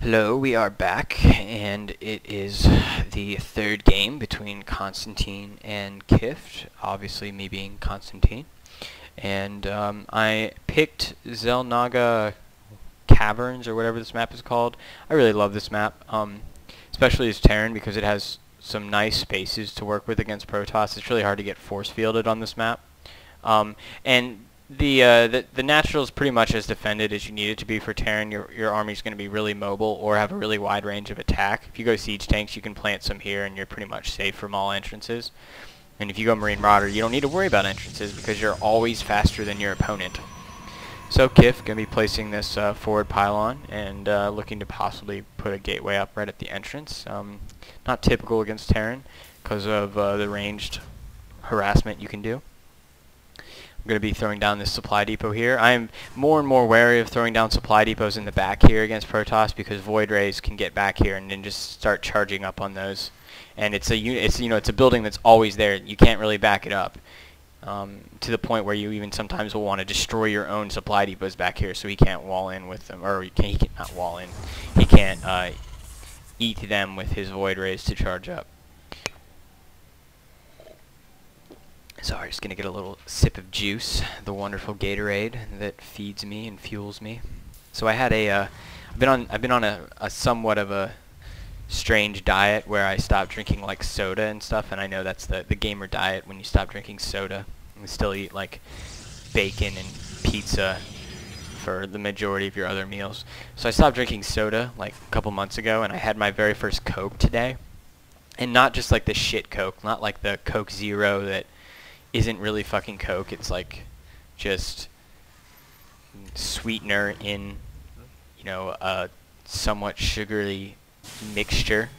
Hello, we are back, and it is the third game between Konstantine and Kifd, obviously me being Konstantine. And I picked Zelnaga Caverns, or whatever this map is called. I really love this map, especially as Terran, because it has some nice spaces to work with against Protoss. It's really hard to get force fielded on this map. And the natural is pretty much as defended as you need it to be for Terran. Your army's going to be really mobile or have a really wide range of attack. If you go siege tanks, you can plant some here, and you're pretty much safe from all entrances. And if you go Marine Marauder, you don't need to worry about entrances because you're always faster than your opponent. So Kifd going to be placing this forward pylon and looking to possibly put a gateway up right at the entrance. Not typical against Terran because of the ranged harassment you can do. I'm going to be throwing down this supply depot here. I am more and more wary of throwing down supply depots in the back here against Protoss because Void Rays can get back here and then just start charging up on those. And it's a building that's always there. You can't really back it up to the point where you even sometimes will want to destroy your own supply depots back here so he can't wall in with them, or he can't not wall in. He can't eat them with his Void Rays to charge up. Sorry, just gonna get a little sip of juice, the wonderful Gatorade that feeds me and fuels me. So I had I've been on a somewhat of a strange diet where I stopped drinking like soda and stuff, and I know that's the gamer diet when you stop drinking soda and still eat like bacon and pizza for the majority of your other meals. So I stopped drinking soda like a couple months ago, and I had my very first Coke today, and not just like the shit Coke, not like the Coke Zero that isn't really fucking Coke. It's like just sweetener in, a somewhat sugary mixture.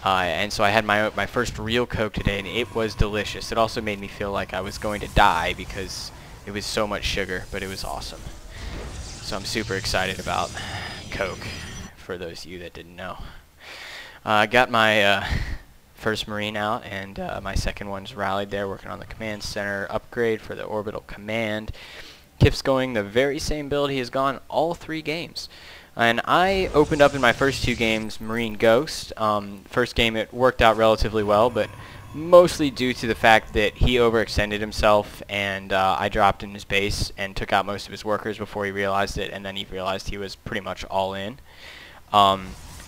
And so I had my first real Coke today, and it was delicious. It also made me feel like I was going to die because it was so much sugar, but it was awesome. So I'm super excited about Coke, for those of you that didn't know. I got my first Marine out, and my second one's rallied there, working on the command center upgrade for the orbital command. Kifd's going the very same build he has gone all 3 games. And I opened up in my first 2 games Marine Ghost. First game it worked out relatively well, but mostly due to the fact that he overextended himself, and I dropped in his base and took out most of his workers before he realized it, and then he realized he was pretty much all in.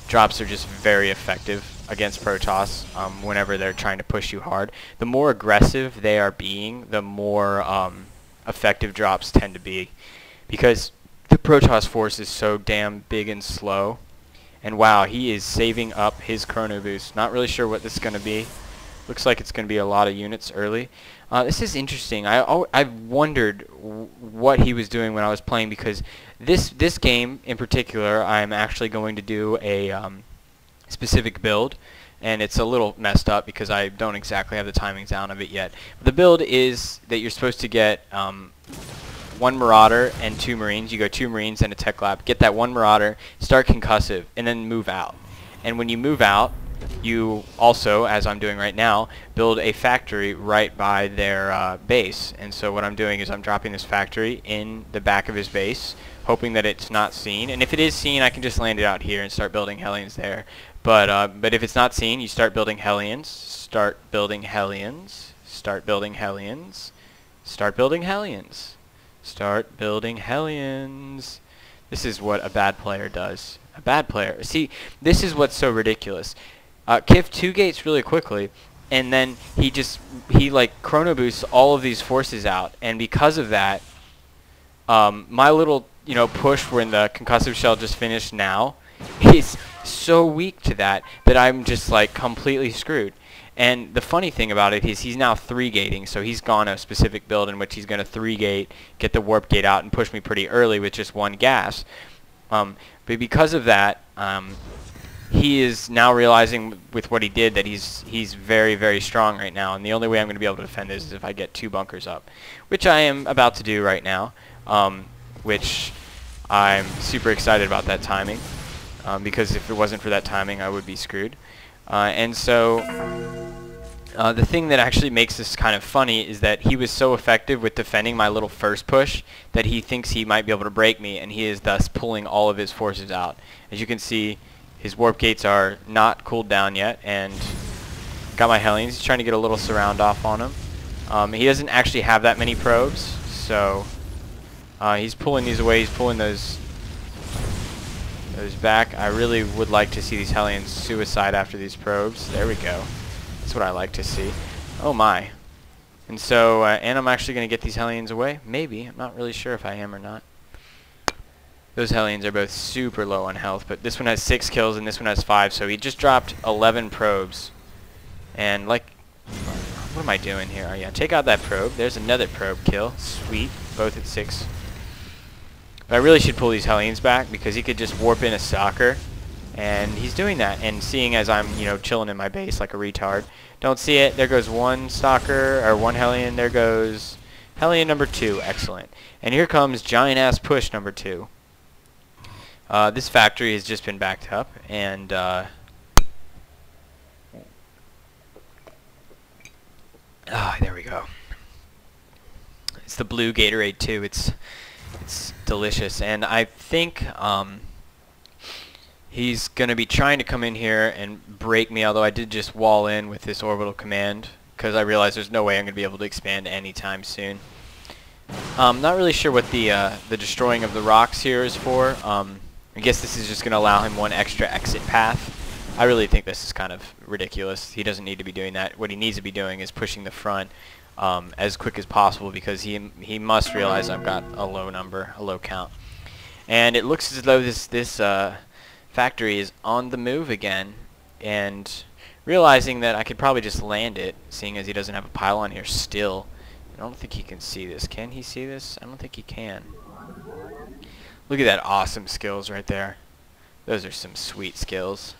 Drops are just very effective against Protoss whenever they're trying to push you hard. The more aggressive they are being, the more effective drops tend to be, because the Protoss force is so damn big and slow. And wow, he is saving up his chrono boost. Not really sure what this is going to be. Looks like it's going to be a lot of units early. This is interesting. I've wondered what he was doing when I was playing, because this game in particular, I'm actually going to do a specific build, and it's a little messed up because I don't exactly have the timings down of it yet. The build is that you're supposed to get 1 Marauder and 2 Marines. You go 2 Marines and a Tech Lab. Get that 1 Marauder, start concussive, and then move out. And when you move out, you also, as I'm doing right now, build a factory right by their base. And so what I'm doing is I'm dropping this factory in the back of his base, hoping that it's not seen. And if it is seen, I can just land it out here and start building Hellions there. But if it's not seen, you start building Hellions, start building Hellions, start building Hellions, start building Hellions, start building Hellions. This is what a bad player does. A bad player. See, this is what's so ridiculous. Kifd 2 gates really quickly, and then he like chrono boosts all of these forces out, and because of that, my little push when the concussive shell just finished now is so weak to that I'm just like completely screwed. And the funny thing about it is he's now 3-gating, so he's gone a specific build in which he's going to 3-gate, get the warp gate out, and push me pretty early with just 1 gas. But because of that, he is now realizing with what he did that he's very, very strong right now, and the only way I'm going to be able to defend this is if I get 2 bunkers up, which I am about to do right now, which I'm super excited about that timing, because if it wasn't for that timing, I would be screwed. And so The thing that actually makes this kind of funny is that he was so effective with defending my little first push that he thinks he might be able to break me, and he is thus pulling all of his forces out. As you can see, his warp gates are not cooled down yet, and got my Hellions. He's trying to get a little surround off on him. He doesn't actually have that many probes, so he's pulling these away. He's pulling those back. I really would like to see these Hellions suicide after these probes. There we go. That's what I like to see. Oh my. And so, and I'm actually going to get these Hellions away. Maybe. I'm not really sure if I am or not. Those Hellions are both super low on health, but this one has 6 kills and this one has 5, so he just dropped 11 probes. And like, what am I doing here? Oh yeah, take out that probe. There's another probe kill. Sweet. Both at 6. But I really should pull these Hellions back because he could just warp in a stalker. And he's doing that, and seeing as I'm, you know, chilling in my base like a retard. Don't see it. There goes one stalker, or one Hellion. There goes Hellion number 2. Excellent. And here comes giant-ass push number 2. This factory has just been backed up, and there we go. It's the blue Gatorade too. It's delicious, and I think he's gonna be trying to come in here and break me. Although I did just wall in with this orbital command because I realized there's no way I'm gonna be able to expand anytime soon. Not really sure what the destroying of the rocks here is for. I guess this is just gonna allow him one extra exit path. I really think this is kind of ridiculous. He doesn't need to be doing that. What he needs to be doing is pushing the front as quick as possible because he must realize I've got a low number, a low count. And it looks as though this factory is on the move again, and realizing that I could probably just land it, seeing as he doesn't have a pylon here still. I don't think he can see this. Can he see this? I don't think he can. Look at that awesome skills right there. Those are some sweet skills.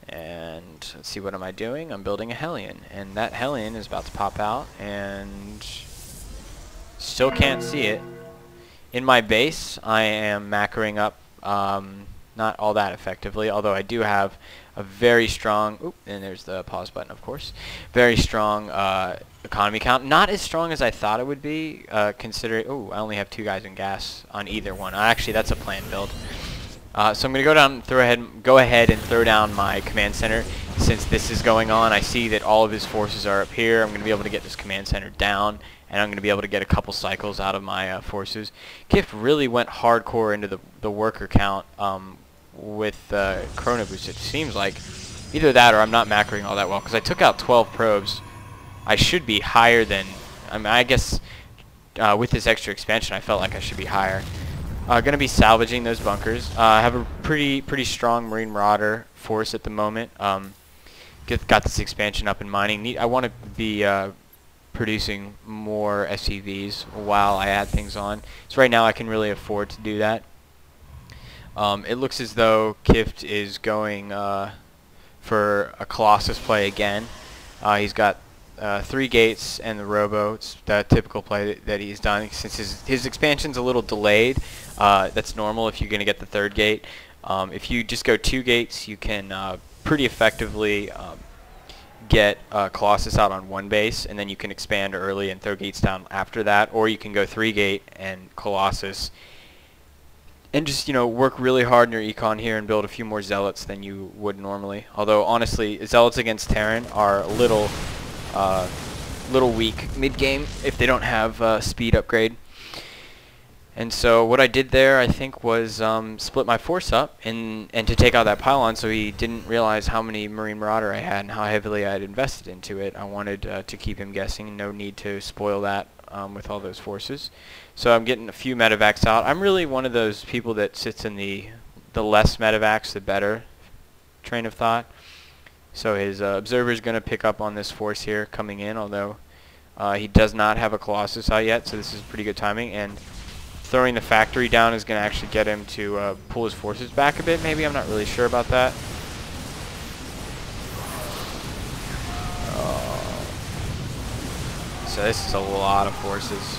And let's see, what am I doing? I'm building a Hellion, and that Hellion is about to pop out, and still can't see it. In my base, I am macroing up not all that effectively, although I do have a very strong, oop, and there's the pause button, of course, very strong economy count. Not as strong as I thought it would be, considering, oh, I only have 2 guys in gas on either one. Actually, that's a planned build. So I'm going to go ahead and throw down my command center. Since this is going on, I see that all of his forces are up here. I'm going to be able to get this command center down, and I'm going to be able to get a couple cycles out of my forces. Kifd really went hardcore into the worker count with Chrono Boost. It seems like either that or I'm not macroing all that well, because I took out 12 probes. I should be higher than, I mean, I guess with this extra expansion I felt like I should be higher. Going to be salvaging those bunkers. I have a pretty strong Marine Marauder force at the moment. Got this expansion up and mining. I want to be producing more SCVs while I add things on. So right now I can really afford to do that. It looks as though Kifd is going for a Colossus play again. He's got 3 gates and the Robo. It's the typical play that he's done. Since his expansion's a little delayed, that's normal if you're going to get the 3rd gate. If you just go 2 gates, you can pretty effectively get Colossus out on 1 base, and then you can expand early and throw gates down after that, or you can go 3 gate and Colossus and just, you know, work really hard in your econ here and build a few more Zealots than you would normally. Although honestly, Zealots against Terran are a little weak mid-game if they don't have speed upgrade. And so what I did there, I think, was split my force up and to take out that pylon, so he didn't realize how many Marine Marauder I had and how heavily I had invested into it. I wanted to keep him guessing. No need to spoil that with all those forces. So I'm getting a few medevacs out. I'm really one of those people that sits in the less medevacs, the better train of thought. So his observer is going to pick up on this force here coming in, although he does not have a Colossus out yet, so this is pretty good timing. And throwing the factory down is going to actually get him to pull his forces back a bit, maybe. I'm not really sure about that. So this is a lot of forces.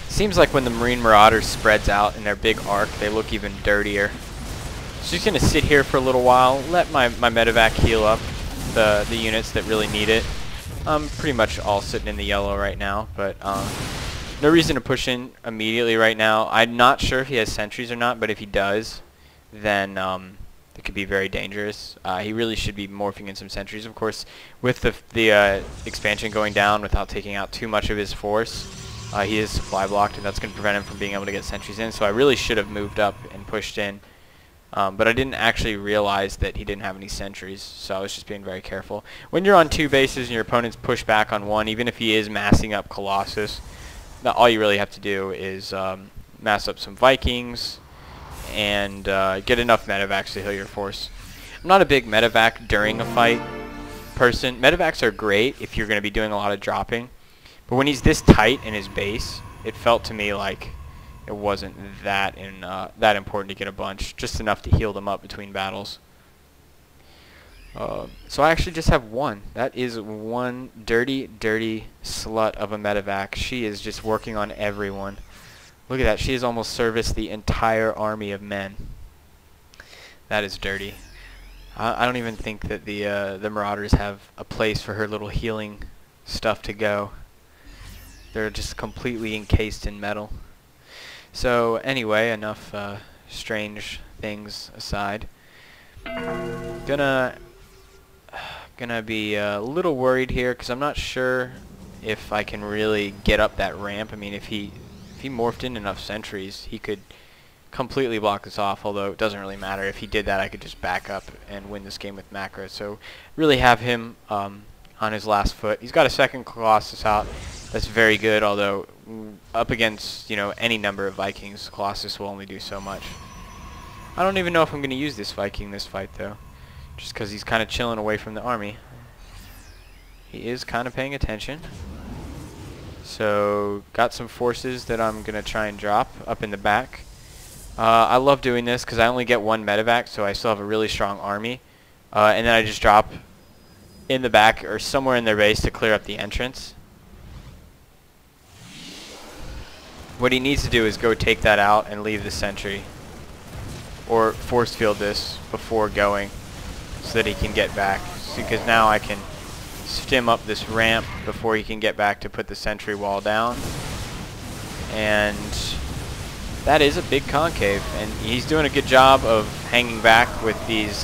Seems like when the Marine Marauder spreads out in their big arc, they look even dirtier. So just going to sit here for a little while, let my medevac heal up. the units that really need it. Pretty much all sitting in the yellow right now, but no reason to push in immediately right now. I'm not sure if he has sentries or not, but if he does, then it could be very dangerous. He really should be morphing in some sentries. Of course, with the expansion going down without taking out too much of his force, he is supply blocked, and that's going to prevent him from being able to get sentries in. So I really should have moved up and pushed in. But I didn't actually realize that he didn't have any sentries, so I was just being very careful. When you're on 2 bases and your opponent's push back on 1, even if he is massing up Colossus, all you really have to do is mass up some Vikings and get enough medevacs to heal your force. I'm not a big medevac during a fight person. Medevacs are great if you're going to be doing a lot of dropping, but when he's this tight in his base, it felt to me like it wasn't that important to get a bunch, just enough to heal them up between battles. So I actually just have 1. That is one dirty, dirty slut of a medevac. She is just working on everyone. Look at that. She has almost serviced the entire army of men. That is dirty. I don't even think that the Marauders have a place for her little healing stuff to go. They're just completely encased in metal. So anyway, enough strange things aside. Gonna be a little worried here because I'm not sure if I can really get up that ramp. I mean, if he morphed in enough sentries, he could completely block this off, although it doesn't really matter. If he did that, I could just back up and win this game with macro. So really have him on his last foot. He's got a second Colossus out. That's very good, although up against, any number of Vikings, Colossus will only do so much. I don't even know if I'm going to use this Viking this fight, though, just because he's kind of chilling away from the army. He is kind of paying attention. So, got some forces that I'm going to try and drop up in the back. I love doing this because I only get 1 medevac, so I still have a really strong army. And then I just drop in the back or somewhere in their base to clear up the entrance. What he needs to do is go take that out and leave the sentry. Or force field this before going so that he can get back. Because now I can stem up this ramp before he can get back to put the sentry wall down. And that is a big concave. And he's doing a good job of hanging back with these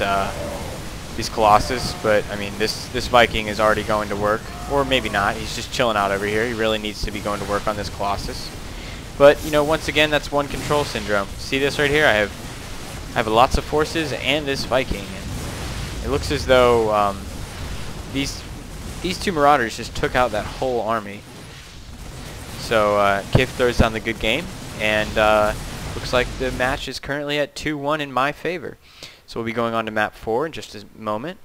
Colossus. But, I mean, this Viking is already going to work. Or maybe not. He's just chilling out over here. He really needs to be going to work on this Colossus. But, once again, that's one control syndrome. See this right here? I have lots of forces and this Viking. And it looks as though these 2 Marauders just took out that whole army. So Kifd throws down the good game, and looks like the match is currently at 2-1 in my favor. So we'll be going on to map 4 in just a moment.